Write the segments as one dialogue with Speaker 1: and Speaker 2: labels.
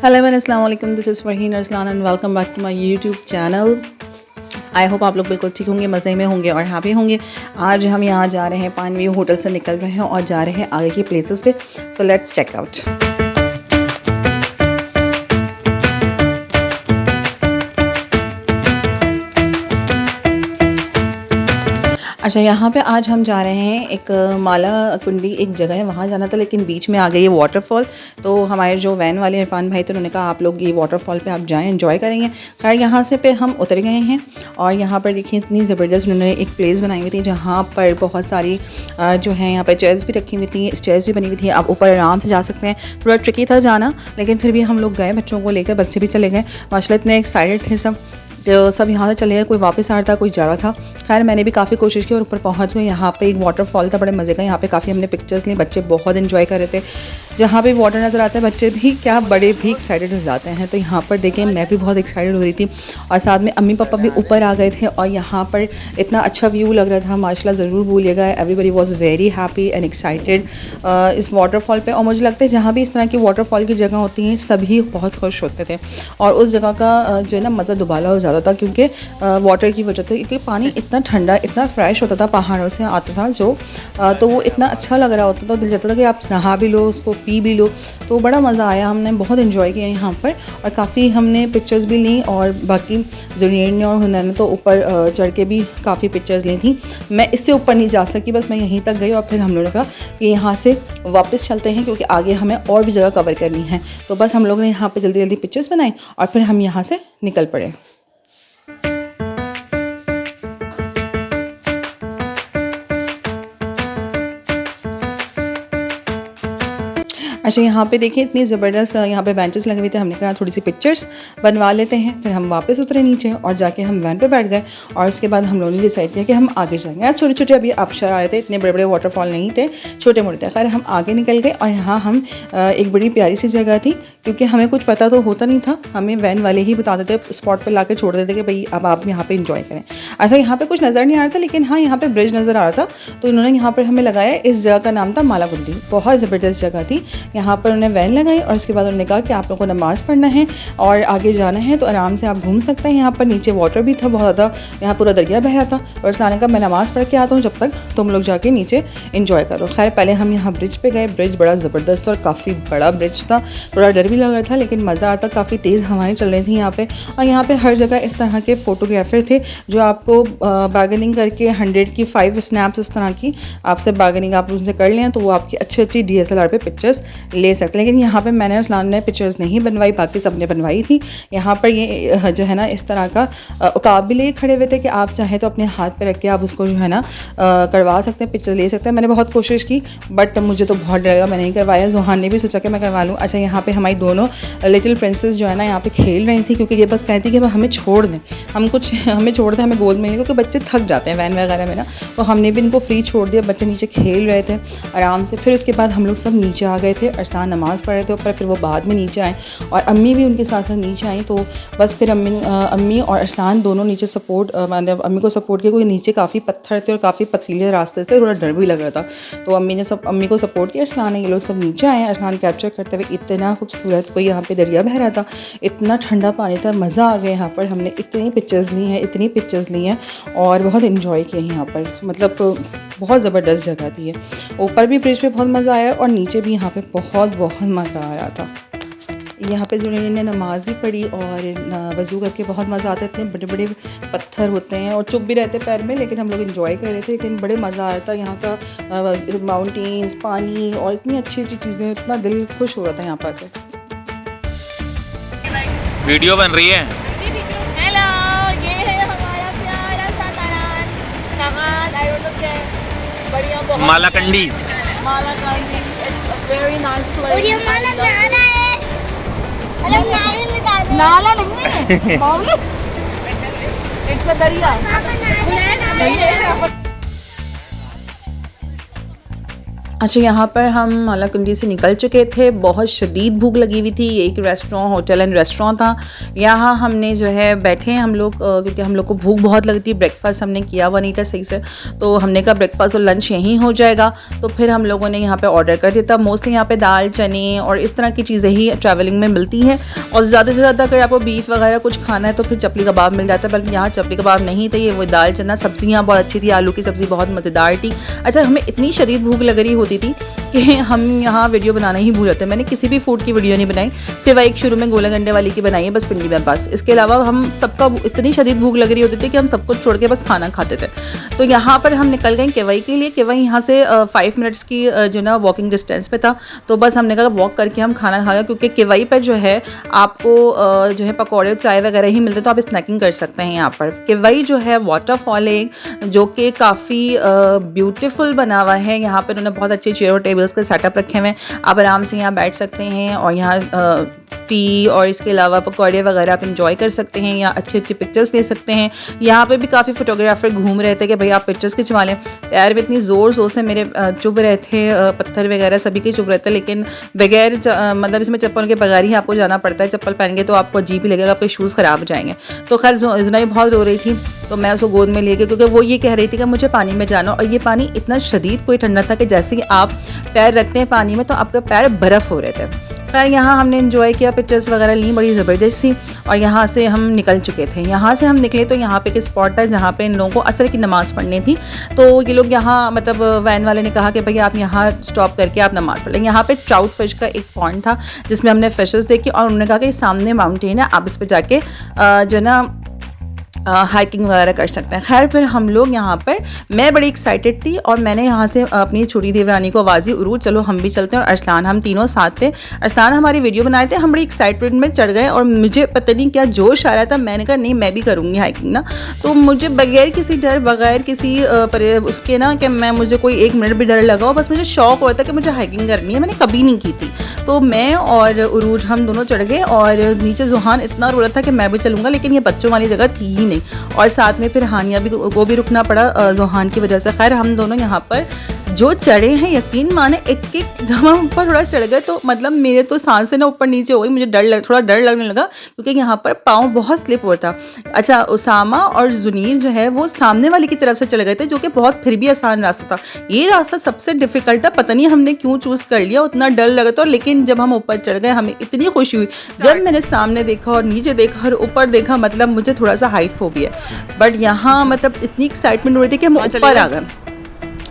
Speaker 1: Hello everyone, अस्सलाम वालेकुम। This is Farheen Arsalan and welcome back to my YouTube channel. I hope आप लोग बिल्कुल ठीक होंगे, मज़े में होंगे और हैप्पी होंगे। आज हम यहाँ जा रहे हैं, पानव्यू होटल से निकल रहे हैं और जा रहे हैं आगे की प्लेसेस पे। So let's check out. अच्छा, यहाँ पे आज हम जा रहे हैं, एक माला कुंडी एक जगह है, वहाँ जाना था लेकिन बीच में आ गई है वाटरफॉल। तो हमारे जो वैन वाले इरफान भाई थे, उन्होंने कहा आप लोग ये वाटरफॉल पे आप जाएं, एंजॉय करेंगे। खैर यहाँ से पे हम उतर गए हैं और यहाँ पर देखिए इतनी ज़बरदस्त उन्होंने एक प्लेस बनाई हुई थी जहाँ पर बहुत सारी जो है यहाँ पर चेयर्स भी रखी हुई थी, स्टेयर्स भी बनी हुई थी, आप ऊपर आराम से जा सकते हैं। थोड़ा ट्रिकी था जाना, लेकिन फिर भी हम लोग गए, बच्चों को लेकर, बच्चे भी चले गए। माशाल्लाह इतने एक्साइटेड थे सब, जो सब यहाँ से चले गए, कोई वापस आ रहा था, कोई जा रहा था। खैर मैंने भी काफ़ी कोशिश की और ऊपर पहुँच गए। यहाँ पे एक वाटरफॉल था, बड़े मज़े का। यहाँ पे काफ़ी हमने पिक्चर्स ली, बच्चे बहुत एंजॉय कर रहे थे। जहाँ पे वाटर नज़र आता है, बच्चे भी क्या बड़े भी एक्साइटेड हो जाते हैं। तो यहाँ पर देखें, मैं भी बहुत एक्साइटेड हो रही थी और साथ में अम्मी पापा भी ऊपर आ गए थे और यहाँ पर इतना अच्छा व्यू लग रहा था। माशाल्लाह ज़रूर भूलिएगा, everybody was very happy and excited इस वाटरफॉल पे। और मुझे लगता है जहाँ भी इस तरह की वाटरफॉल की जगह होती हैं, सभी बहुत खुश होते थे और उस जगह का जो है ना मज़ा दुबाला हो जाता था, क्योंकि वाटर की वजह से, क्योंकि पानी इतना ठंडा, इतना फ्रेश होता था, पहाड़ों से आता था जो, तो वो इतना अच्छा लग रहा होता था। दिल चाहता था कि आप नहा भी लो, उसको पी भी लो। तो बड़ा मज़ा आया, हमने बहुत एंजॉय किया यहाँ पर और काफ़ी हमने पिक्चर्स भी ली। और बाकी जुनैर ने और हुनैन ने तो ऊपर चढ़ के भी काफ़ी पिक्चर्स ली थी। मैं इससे ऊपर नहीं जा सकी, बस मैं यहीं तक गई और फिर हम लोगों ने कहा कि यहाँ से वापस चलते हैं, क्योंकि आगे हमें और भी जगह कवर करनी है। तो बस हम लोग ने यहाँ पर जल्दी जल्दी पिक्चर्स बनाई और फिर हम यहाँ से निकल पड़े। अच्छा, यहाँ पे देखिए इतनी ज़बरदस्त यहाँ पे बेंचेस लगे हुए थे। हमने कहा थोड़ी सी पिक्चर्स बनवा लेते हैं। फिर हम वापस उतरे नीचे और जाके हम वैन पे बैठ गए और उसके बाद हम लोगों ने डिसाइड किया कि हम आगे जाएंगे। आज छोटे छोटे अभी आबशार आ रहे थे, इतने बड़े बड़े वाटरफॉल नहीं थे, छोटे मोटे थे। खैर हम आगे निकल गए और यहाँ हम एक बड़ी प्यारी सी जगह थी, क्योंकि हमें कुछ पता तो होता नहीं था, हमें वैन वाले ही बता देते, स्पॉट पर ला के छोड़ देते कि भाई अब आप यहाँ पर इंजॉय करें। अच्छा, यहाँ पर कुछ नज़र नहीं आ रहा था, लेकिन हाँ यहाँ पर ब्रिज नज़र आ रहा था, तो इन्होंने यहाँ पर हमें लगाया। इस जगह का नाम था माला कुंडी, बहुत ज़बरदस्त जगह थी। यहाँ पर उन्होंने वैन लगाई और उसके बाद उन्होंने कहा कि आप लोगों को नमाज़ पढ़ना है और आगे जाना है तो आराम से आप घूम सकते हैं। यहाँ पर नीचे वाटर भी था बहुत ज़्यादा, यहाँ पूरा दरिया बह रहा था और उसने कहा मैं नमाज़ पढ़ के आता हूँ, जब तक तुम लोग जाके नीचे एंजॉय करो। खैर पहले हम यहाँ ब्रिज पे गए। ब्रिज बड़ा ज़बरदस्त और काफ़ी बड़ा ब्रिज था, थोड़ा डर भी लग रहा था लेकिन मज़ा आता। काफ़ी तेज़ हवाएं चल रही थी यहाँ पे और यहाँ पे हर जगह इस तरह के फ़ोटोग्राफर थे जो आपको बार्गेनिंग करके 100 की 5 स्नैप्स इस तरह की आपसे बार्गेनिंग आप उनसे कर लें तो वो आपकी अच्छी अच्छी DSLR पे पिक्चर्स ले सकते हैं। लेकिन यहाँ पे मैंने अस्लान ने पिक्चर्स नहीं बनवाई, बाकी सब ने बनवाई थी। यहाँ पर ये जो है ना इस तरह का उकाब भी ले खड़े हुए थे कि आप चाहें तो अपने हाथ पे रख के आप उसको जो है ना करवा सकते हैं, पिक्चर ले सकते हैं। मैंने बहुत कोशिश की बट मुझे तो बहुत डर लगा, मैं नहीं करवाया। जुहान ने भी सोचा कि मैं करवा लूँ। अच्छा, यहाँ पे हमारी दोनों लिटिल प्रिंसेस जो है ना यहाँ पे खेल रही थी, क्योंकि ये बस कहती कि हमें छोड़ दें, हमें छोड़ दें, हमें गोद में, क्योंकि बच्चे थक जाते हैं वैन वगैरह में ना। तो हमने भी इनको फ्री छोड़ दिया, बच्चे नीचे खेल रहे थे आराम से। फिर उसके बाद हम लोग सब नीचे आ गए थे। अरसलान नमाज़ पढ़ रहे थे ऊपर, फिर वो बाद में नीचे आए और अम्मी भी उनके साथ साथ नीचे आई। तो बस फिर अम्मी और अरसलान दोनों नीचे सपोर्ट, मतलब अम्मी को सपोर्ट किया, क्योंकि नीचे काफ़ी पत्थर थे और काफ़ी पथरीले रास्ते थे, थोड़ा डर भी लग रहा था। तो अम्मी को सपोर्ट किया, अरसलान ने, ये लोग सब नीचे आए। अरसलान कैप्चर करते हुए इतना खूबसूरत कोई यहाँ पे दरिया बह रहा था, इतना ठंडा पानी था, मज़ा आ गया। यहाँ पर हमने इतनी पिक्चर्स ली हैं और बहुत इन्जॉय किया यहाँ पर। मतलब बहुत ज़बरदस्त जगह थी ये। ऊपर भी ब्रिज पे बहुत मज़ा आया और नीचे भी यहाँ पे बहुत मज़ा आ रहा था। यहाँ पे जुनैर ने नमाज़ भी पढ़ी और वज़ू करके बहुत मज़ा आता है। इतने बड़े बड़े पत्थर होते हैं और चुभ भी रहते हैं पैर में, लेकिन हम लोग एंजॉय कर रहे थे। लेकिन बड़े मज़ा आ रहा था। यहाँ का माउंटेन्स, पानी और इतनी अच्छी अच्छी चीज़ें, इतना दिल खुश हो रहा था यहाँ पर आकर।
Speaker 2: वीडियो बन रही है।
Speaker 3: हेलो, ये है हमारा प्यारा सा तालाब, नगाद, आई डोंट नो क्या है, बढ़िया, बहुत
Speaker 2: Malakandi.
Speaker 3: Malakandi, it's a very nice place.
Speaker 4: और ये माला नाला है, मतलब नाले में डाल
Speaker 3: नाला नहीं है मामले, इट्स अ दरिया।
Speaker 1: अच्छा, यहाँ पर हम मालाकुंडी से निकल चुके थे। बहुत शदीद भूख लगी हुई थी। ये एक रेस्टोरेंट, होटल एंड रेस्टोरेंट था। यहाँ हमने जो है बैठे हम लोग, क्योंकि हम लोग को भूख बहुत लगती है। ब्रेकफास्ट हमने किया हुआ नहीं था सही से, तो हमने कहा ब्रेकफास्ट और लंच यहीं हो जाएगा। तो फिर हम लोगों ने यहाँ पे ऑर्डर कर दिया था। मोस्टली यहाँ पे दाल, चने और इस तरह की चीज़ें ही ट्रैवलिंग में मिलती हैं। और ज़्यादा से ज़्यादा अगर आपको बीफ वगैरह कुछ खाना है तो फिर चपली कबाब मिल जाता है। बल्कि यहाँ चपली कबाब नहीं था, ये वो दाल चना। सब्जियाँ बहुत अच्छी थी, आलू की सब्ज़ी बहुत मज़ेदार थी। अच्छा, हमें इतनी शदीद भूख लग रही होती थी कि हम यहाँ वीडियो बनाना ही भूल जाते हैं। मैंने किसी भी फूड की वीडियो नहीं बनाई, सिवाय एक शुरू में गोला गंडे वाली की बनाई है बस पिंडी में बस। इसके अलावा हम सबका इतनी शदीद भूख लग रही होती थी कि हम सब कुछ छोड़ के बस खाना खाते थे। तो यहाँ पर हम निकल गए केवई के लिए। केवई यहाँ से 5 मिनट्स की जो ना वॉकिंग डिस्टेंस पे था। तो बस हमने कहा वॉक करके हम खाना खाएं, क्योंकि केवई पर जो है आपको जो है पकौड़े चाय वगैरह ही मिलते, तो आप स्नैकिंग कर सकते हैं। यहाँ पर केवई जो है वाटरफॉल है जो कि काफ़ी ब्यूटीफुल बना हुआ है। यहाँ पर उन्होंने बहुत अच्छे चेयर और टेबल्स के सेटअप रखे हुए हैं। आप आराम से यहाँ बैठ सकते हैं और यहाँ टी और इसके अलावा पकौड़े वगैरह आप इंजॉय कर सकते हैं। यहाँ अच्छे अच्छे पिक्चर्स ले सकते हैं। यहाँ पे भी काफ़ी फोटोग्राफर घूम रहे थे कि भाई आप पिक्चर्स खिंचवा लें। पैर में इतनी ज़ोर से मेरे चुभ रहे थे, पत्थर वगैरह सभी के चुभ रहे थे, लेकिन बगैर मतलब इसमें चप्पल के बगैर ही आपको जाना पड़ता है। चप्पल पहनेंगे तो आपको अजीब ही लगेगा, आपके शूज़ ख़राब हो जाएंगे। तो खैर इजना ही बहुत रो रही थी, तो मैं उसको गोद में ले गई, क्योंकि वो ये कह रही थी कि मुझे पानी में जाना। और ये पानी इतना शदीद कोई ठंडा था कि जैसे कि आप पैर रखते हैं पानी में तो आपके पैर बर्फ़ हो रहे थे। खैर यहाँ हमने एंजॉय किया, पिक्चर्स वगैरह ली, बड़ी ज़बरदस्त थी। और यहाँ से हम निकल चुके थे। यहाँ से हम निकले तो यहाँ पे एक स्पॉट था जहाँ पे इन लोगों को असर की नमाज़ पढ़नी थी। तो ये लोग यहाँ मतलब वैन वाले ने कहा कि भाई आप यहाँ स्टॉप करके आप नमाज़ पढ़ लें। यहाँ पे ट्राउट फिश का एक पॉइंट था जिसमें हमने फिशेस देखी, और उन्होंने कहा कि सामने माउंटेन है, आप इस पर जाके जो है ना हाइकिंग वगैरह कर सकते हैं। खैर फिर हम लोग यहाँ पर, मैं बड़ी एक्साइटेड थी और मैंने यहाँ से अपनी छोटी देवरानी को आवाज़ दी, उरूज चलो हम भी चलते हैं। और अरसलान, हम तीनों साथ थे। अरसलान हमारी वीडियो बना रहे थे, हम बड़ी एक्साइटमेंट में चढ़ गए और मुझे पता नहीं क्या जोश आ रहा था। मैंने कहा नहीं मैं भी करूँगी हाइकिंग ना। तो मुझे बगैर किसी डर, बगैर किसी उसके ना कि मुझे कोई 1 मिनट भी डर लगा हो, बस मुझे शौक हो रहा था कि मुझे हाइकिंग करनी है। मैंने कभी नहीं की थी। तो मैं और उरूज हम दोनों चढ़ गए और नीचे जुहान इतना रो रहा था कि मैं भी चलूँगा, लेकिन ये बच्चों वाली जगह थी ही नहीं। और साथ में फिर हानिया को भी रुकना पड़ा जुहान की वजह से। खैर हम दोनों यहाँ पर जो चढ़े हैं, यकीन माने एक जब हम ऊपर थोड़ा चढ़ गए तो मतलब मेरे तो सांसें ना ऊपर नीचे हो गई। मुझे थोड़ा डर लगने लगा, क्योंकि यहाँ पर पाँव बहुत स्लिप हो था। अच्छा, उसामा और जुनीर जो है वो सामने वाली की तरफ से चले गए थे, जो कि बहुत फिर भी आसान रास्ता था। ये रास्ता सबसे डिफिकल्ट था, पता नहीं हमने क्यों चूज़ कर लिया, उतना डर लगा था। लेकिन जब हम ऊपर चढ़ गए हमें इतनी खुशी हुई। जब मैंने सामने देखा और नीचे देखा और ऊपर देखा, मतलब मुझे थोड़ा सा हाइट फोबिया है, बट यहाँ मतलब इतनी एक्साइटमेंट हो रही थी कि हम ऊपर आ गए।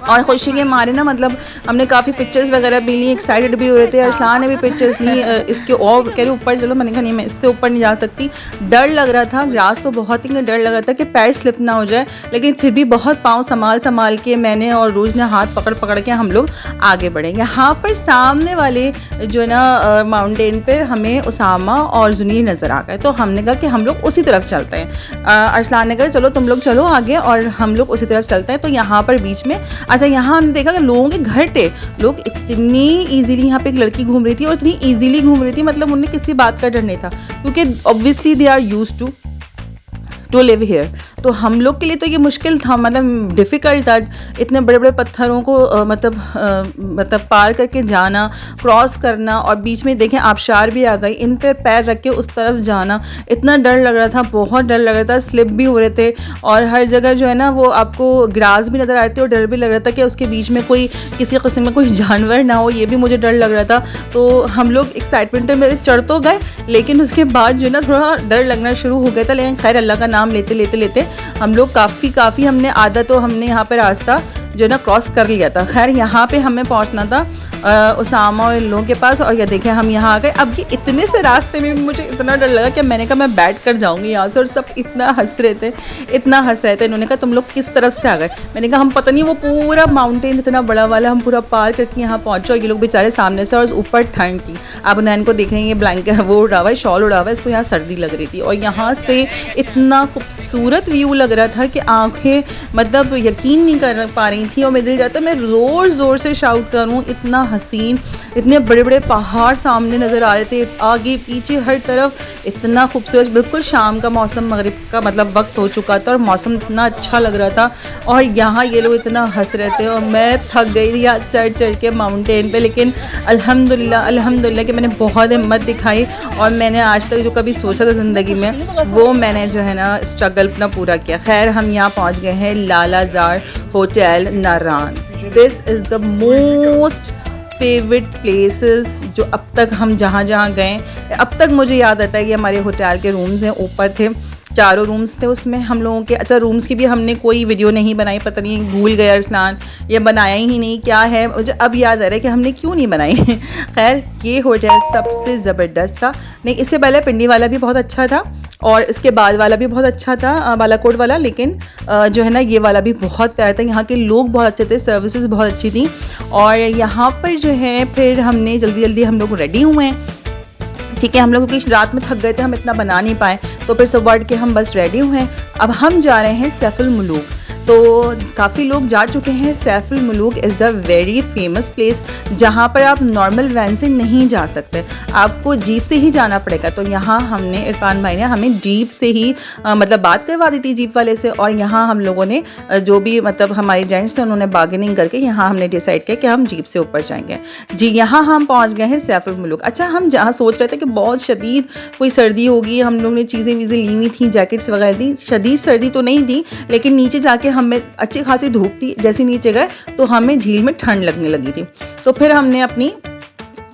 Speaker 1: और खुशी के मारे ना मतलब हमने काफ़ी पिक्चर्स वगैरह भी ली, एक्साइटेड भी हो रहे थे। अरसलान ने भी पिक्चर्स ली इसके, और कह रही ऊपर चलो। मैंने कहा नहीं मैं इससे ऊपर नहीं जा सकती, डर लग रहा था। ग्रास तो बहुत ही डर लग रहा था कि पैर स्लिप ना हो जाए, लेकिन फिर भी बहुत पाँव संभाल के मैंने और रोज़ ने हाथ पकड़ के हम लोग आगे बढ़े। यहाँ पर सामने वाले जो है ना माउंटेन पर हमें उसामा और जुनीर नज़र आ गए, तो हमने कहा कि हम लोग उसी तरफ चलते हैं। अरसलान ने कहा चलो तुम लोग चलो आगे और हम लोग उसी तरफ चलते हैं। तो यहाँ पर बीच में, अच्छा यहाँ हमने देखा कि लोगों के घर थे, लोग इतनी इजीली, यहाँ पे एक लड़की घूम रही थी और इतनी इजीली घूम रही थी, मतलब उन्हें किसी बात का डर नहीं था, क्योंकि obviously they are used to live here. तो हम लोग के लिए तो ये मुश्किल था, मतलब डिफ़िकल्ट था, इतने बड़े बड़े पत्थरों को मतलब पार करके जाना, क्रॉस करना, और बीच में देखें आबशार भी आ गई, इन पे पैर रख के उस तरफ जाना, इतना डर लग रहा था, बहुत डर लग रहा था। स्लिप भी हो रहे थे और हर जगह जो है ना वो आपको ग्रास भी नज़र आ रहे थे और डर भी लग रहा था कि उसके बीच में कोई किसी किस्म का कोई जानवर ना हो, ये भी मुझे डर लग रहा था। तो हम लोग एक्साइटमेंट में चढ़ तो गए, लेकिन उसके बाद जो है ना थोड़ा डर लगना शुरू हो गया था। लेकिन खैर अल्लाह का नाम लेते लेते हम लोग काफ़ी हमने आधा तो हमने यहाँ पे रास्ता जो ना क्रॉस कर लिया था। खैर यहाँ पे हमें पहुँचना था उसामा और इन लोगों के पास, और ये देखें हम यहाँ आ गए। अब ये इतने से रास्ते में मुझे इतना डर लगा कि मैंने कहा मैं बैठ कर जाऊँगी यहाँ से, और सब इतना हंस रहे थे। इन्होंने कहा तुम लोग किस तरफ से आ गए? मैंने कहा हम पता नहीं, वो पूरा माउंटेन इतना बड़ा वाला हम पूरा पार करके यहाँ पहुँचे, और ये लोग बेचारे सामने से, और ऊपर ठंड थी। अब उन्हें को देख रहे हैं ये ब्लैंकेट वो उड़ा हुआ है, शॉल उड़ा हुआ है, इसको यहाँ सर्दी लग रही थी। और यहाँ से इतना खूबसूरत व्यू लग रहा था कि आँखें मतलब यकीन नहीं कर पा रही आई थी और मेरे दिल चाहता मैं ज़ोर ज़ोर से शाउट करूँ, इतना हसीन, इतने बड़े बड़े पहाड़ सामने नज़र आ रहे थे, आगे पीछे हर तरफ इतना खूबसूरत, बिल्कुल शाम का मौसम, मगरिब का मतलब वक्त हो चुका था और मौसम इतना अच्छा लग रहा था। और यहाँ ये लोग इतना हंस रहे थे और मैं थक गई थी आज चढ़ चढ़ के माउंटेन पे, लेकिन अल्हम्दुलिल्लाह कि मैंने बहुत हिम्मत दिखाई और मैंने आज तक जो कभी सोचा था ज़िंदगी में वो मैंने जो है ना स्ट्रगल अपना पूरा किया। खैर हम यहाँ पहुँच गए हैं Lalazar hotel Naran. This is the most favourite places जो अब तक हम जहाँ गए, अब तक मुझे याद आता है कि हमारे होटल के रूम्स हैं, ऊपर थे 4 रूम्स थे उसमें हम लोगों के। अच्छा रूम्स की भी हमने कोई वीडियो नहीं बनाई, पता नहीं भूल गए अरसलान या बनाया ही नहीं, क्या है मुझे अब याद आ रहा है कि हमने क्यों नहीं बनाई। खैर ये होटल सबसे ज़बरदस्त था। नहीं इससे पहले पिंडी वाला भी बहुत अच्छा था और इसके बाद वाला भी बहुत अच्छा था, बालाकोट वाला, लेकिन जो है ना ये वाला भी बहुत प्यारा था। यहाँ के लोग बहुत अच्छे थे, सर्विसेज बहुत अच्छी थी। और यहाँ पर जो है फिर हमने जल्दी हम लोग रेडी हुए हैं, ठीक है। हम लोग क्योंकि रात में थक गए थे, हम इतना बना नहीं पाए, तो फिर सुबह उठ के हम बस रेडी हुए हैं। अब हम जा रहे हैं सैफुल मुलूक। तो काफ़ी लोग जा चुके हैं। Saiful Muluk is the very famous place जहाँ पर आप नॉर्मल वैन से नहीं जा सकते, आपको जीप से ही जाना पड़ेगा। तो यहाँ हमने इरफान भाई ने हमें जीप से ही मतलब बात करवा दी थी जीप वाले से, और यहाँ हम लोगों ने जो भी मतलब हमारे जेंट्स थे उन्होंने बार्गेनिंग करके यहाँ हमने डिसाइड किया कि हम जीप से ऊपर जाएंगे। जी यहाँ हम पहुँच गए हैं सैफुल मुलूक। अच्छा हम जहाँ सोच रहे थे कि बहुत शदीद कोई सर्दी होगी, हम लोग ने चीज़ें वीज़ें ली हुई थी, जैकेट्स वगैरह थी, शदीद सर्दी तो नहीं थी, लेकिन नीचे जाके हमें अच्छी खासी धूप थी। जैसे नीचे गए तो हमें झील में ठंड लगने लगी थी, तो फिर हमने अपनी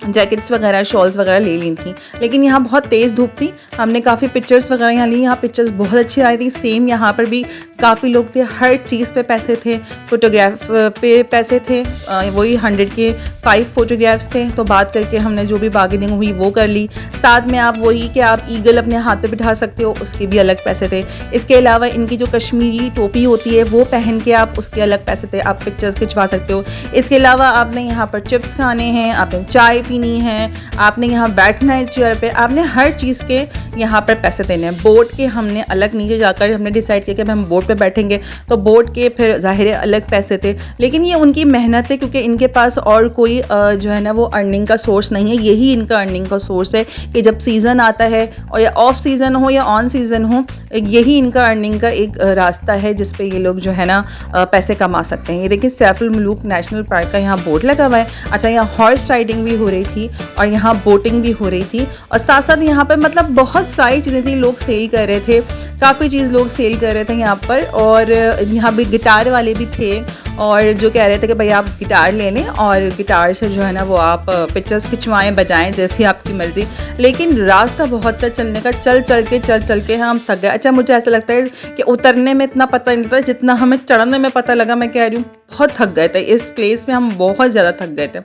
Speaker 1: जैकेट्स वगैरह शॉल्स वगैरह ले ली थी, लेकिन यहाँ बहुत तेज़ धूप थी। हमने काफ़ी पिक्चर्स वगैरह यहाँ ली, यहाँ पिक्चर्स बहुत अच्छी आई थी। सेम यहाँ पर भी काफ़ी लोग थे, हर चीज़ पे पैसे थे, फोटोग्राफ पे पैसे थे, वही 100 के 5 फोटोग्राफ्स थे। तो बात करके हमने जो भी बार्गेनिंग हुई वो कर ली। साथ में आप वही कि आप ईगल अपने हाथ पे बिठा सकते हो, उसके भी अलग पैसे थे। इसके अलावा इनकी जो कश्मीरी टोपी होती है वो पहन के आप उसके अलग पैसे थे, आप पिक्चर्स खिंचवा सकते हो। इसके अलावा आपने यहाँ पर चिप्स खाने हैं, आपने चाय पीनी है, आपने यहाँ बैठना है चेयर पे, आपने हर चीज़ के यहाँ पर पैसे देने हैं। बोट के हमने अलग नीचे जाकर हमने डिसाइड किया कि हम बोट पे बैठेंगे, तो बोट के फिर ज़ाहिर अलग पैसे थे, लेकिन ये उनकी मेहनत है क्योंकि इनके पास और कोई जो है ना वो अर्निंग का सोर्स नहीं है। यही इनका अर्निंग का सोर्स है कि जब सीज़न आता है और या ऑफ सीज़न हो या ऑन सीज़न हो, यही इनका अर्निंग का एक रास्ता है जिस पे ये लोग जो है ना पैसे कमा सकते हैं। ये देखिए सैफुल मुलूक नेशनल पार्क का यहाँ बोर्ड लगा हुआ है। अच्छा यहाँ हॉर्स राइडिंग भी हो रही थी और यहाँ बोटिंग भी हो रही थी, और साथ साथ यहाँ पर मतलब बहुत सारी चीज़ें थी, लोग सेल कर रहे थे, काफ़ी चीज़ लोग सेल कर रहे थे यहाँ पर। और यहाँ भी गिटार वाले भी थे और जो कह रहे थे कि भाई आप गिटार ले लें और गिटार से जो है ना वो आप पिक्चर्स खिंचवाएं, बजाएं, जैसी आपकी मर्ज़ी। लेकिन रास्ता बहुत था चलने का, चल के हम थक गए। अच्छा मुझे ऐसा लगता है कि उतरने में इतना पता नहीं था जितना हमें चढ़ने में पता लगा। मैं कह रही हूँ बहुत थक गए थे, इस प्लेस में हम बहुत ज़्यादा थक गए थे।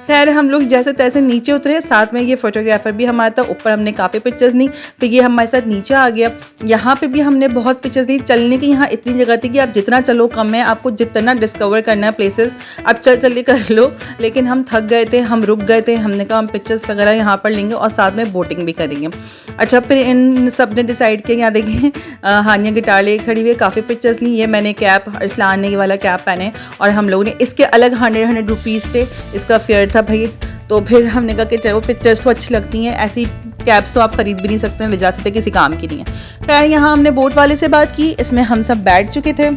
Speaker 1: खैर हम लोग जैसे तैसे नीचे उतरे, साथ में ये फोटोग्राफर भी हमारा था। ऊपर हमने काफ़ी पिक्चर्स ली, फिर ये हमारे साथ नीचे आ गया। यहाँ पे भी हमने बहुत पिक्चर्स ली। चलने की यहाँ इतनी जगह थी कि आप जितना चलो कम है, आपको जितना डिस्कवर करना है प्लेसेस आप चल कर लो, लेकिन हम थक गए थे, हम रुक गए थे। हमने कहा हम पिक्चर्स वगैरह यहाँ पर लेंगे और साथ में बोटिंग भी करेंगे। अच्छा फिर इन सब ने डिसाइड किया, यहाँ देखिए हानिया गिटार ले खड़ी हुई, काफ़ी पिक्चर्स ली। ये मैंने कैप, अरसलान ने ये वाला कैप पहने और हम लोगों ने इसके अलग 100 रुपीज़ थे, इसका फेयर था भाई। तो फिर हमने कहा कि चलो पिक्चर्स तो अच्छी लगती हैं, ऐसी कैप्स तो आप ख़रीद भी नहीं सकते, ले जा सकते, किसी काम की नहीं है। खैर यहाँ हमने बोट वाले से बात की, इसमें हम सब बैठ चुके थे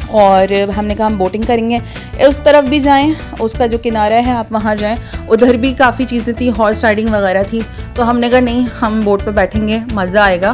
Speaker 1: और हमने कहा हम बोटिंग करेंगे। उस तरफ भी जाएं, उसका जो किनारा है आप वहाँ जाएं, उधर भी काफ़ी चीज़ें थी, हॉर्स राइडिंग वगैरह थी। तो हमने कहा नहीं हम बोट पे बैठेंगे, मज़ा आएगा।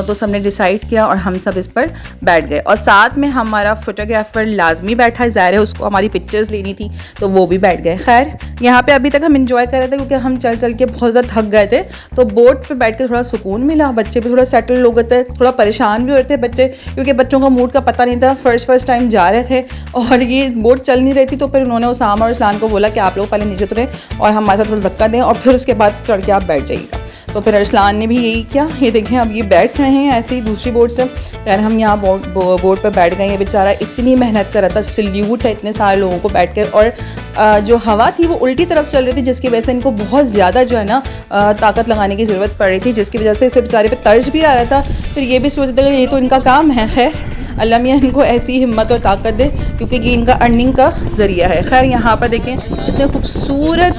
Speaker 1: तो सबने डिसाइड किया और हम सब इस पर बैठ गए। और साथ में हमारा फोटोग्राफर लाजमी बैठा है, ज़ाहिर है उसको हमारी पिक्चर्स लेनी थी, तो वो भी बैठ गए। खैर यहाँ पे अभी तक हम इंजॉय कर रहे थे क्योंकि हम चल के बहुत ज़्यादा थक गए थे, तो बोट पे बैठ के थोड़ा सुकून मिला। बच्चे भी थोड़ा सेटल हो गए थे, थोड़ा परेशान भी हो रहे थे बच्चे, क्योंकि बच्चों का मूड का पता नहीं था। फर्स्ट टाइम जा रहे थे और ये बोट चल नहीं रही थी, तो फिर उन्होंने उसामा और इस्लान को बोला कि आप लोग पहले नीचे उतरें और हमारे साथ थोड़ा धक्का दें और फिर उसके बाद चढ़ के आप बैठ जाइएगा। तो फिर अरसलान ने भी यही किया। ये देखें अब ये बैठ रहे हैं ऐसे ही दूसरी बोट से। यार हम यहाँ बोट पर बैठ गए। ये बेचारा इतनी मेहनत कर रहा था, सल्यूट है इतने सारे लोगों को बैठ कर। और जो हवा थी वो उल्टी तरफ चल रही थी, जिसकी वजह से इनको बहुत ज़्यादा जो है ना ताकत लगाने की ज़रूरत पड़ रही थी, जिसकी वजह से इस बेचारे पे तर्ज भी आ रहा था। फिर ये भी सोचते थे ये तो इनका काम है। खैर अल्लाह मियाँ इनको ऐसी हिम्मत और ताकत दे, क्योंकि ये इनका अर्निंग का ज़रिया है। खैर यहाँ पर देखें इतने खूबसूरत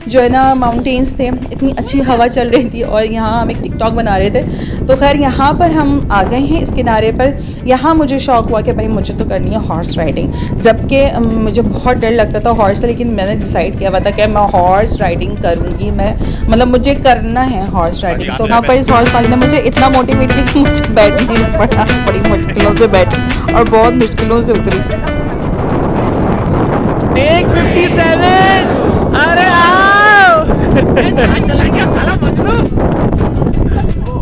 Speaker 1: जो है ना माउंटेन्स थे, इतनी अच्छी हवा चल रही थी और यहाँ हम एक टिकटॉक बना रहे थे। तो खैर यहाँ पर हम आ गए हैं इस किनारे पर। यहाँ मुझे शौक़ हुआ कि भाई मुझे तो करनी है हॉर्स राइडिंग, जबकि मुझे बहुत डर लगता था हॉर्स से, लेकिन मैंने डिसाइड किया हुआ था कि मैं हॉर्स राइडिंग करूँगी। मैं मतलब मुझे करना है हॉर्स राइडिंग। तो यहाँ पर इस हॉर्स वाले ने मुझे इतना मोटिवेट किया कि मुझे बैठना ही पड़ा, बड़ी मुश्किलों से बैठी और बहुत मुश्किलों से उतरी।
Speaker 2: टेक 57 अरे आओ चलेंगे साला मजनू।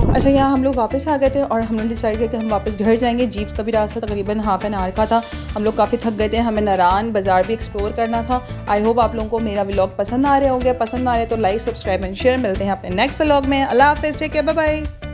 Speaker 1: अच्छा यहाँ हम लोग वापस आ गए थे और हमने डिसाइड किया कि हम वापस घर जाएंगे। जीप का भी रास्ता तकरीबन हाफ एन आवर का था। हम लोग काफ़ी थक गए थे, हमें नारान बाज़ार भी एक्सप्लोर करना था। आई होप आप लोगों को मेरा व्लॉग पसंद आ रहे होंगे। पसंद आ रहे तो लाइक, सब्सक्राइब एंड शेयर। मिलते हैं अपने नेक्स्ट व्लॉग में। अल्लाह हाफ़िज़, टेक केयर, बाय बाय।